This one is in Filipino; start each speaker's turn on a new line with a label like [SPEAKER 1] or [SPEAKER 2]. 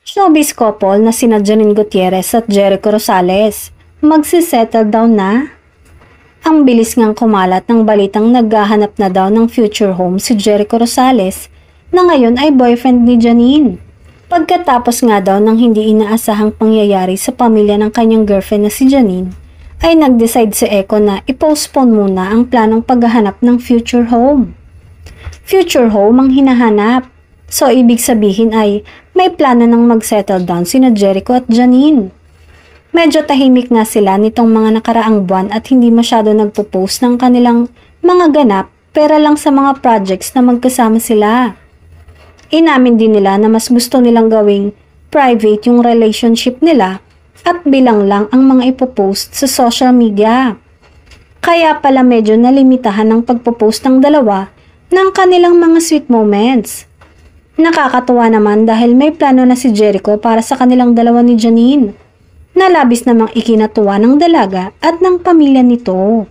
[SPEAKER 1] Showbiz couple na sina Janine Gutierrez at Jericho Rosales, magsisettle down na? Ang bilis ngang kumalat ng balitang naghahanap na daw ng future home si Jericho Rosales na ngayon ay boyfriend ni Janine. Pagkatapos nga daw ng hindi inaasahang pangyayari sa pamilya ng kanyang girlfriend na si Janine, ay nag-decide si Eko na i-postpone muna ang planong paghahanap ng future home. Future home ang hinahanap. So ibig sabihin ay may plano ng mag-settle down sina Jericho at Janine. Medyo tahimik na sila nitong mga nakaraang buwan at hindi masyado nagpo-post ng kanilang mga ganap pera lang sa mga projects na magkasama sila. Inamin din nila na mas gusto nilang gawing private yung relationship nila at bilang lang ang mga ipopost sa social media. Kaya pala medyo nalimitahan ang pagpo-post ng dalawa ng kanilang mga sweet moments. Nakakatuwa naman dahil may plano na si Jericho para sa kanilang dalawa ni Janine, na labis namang ikinatuwa ng dalaga at ng pamilya nito.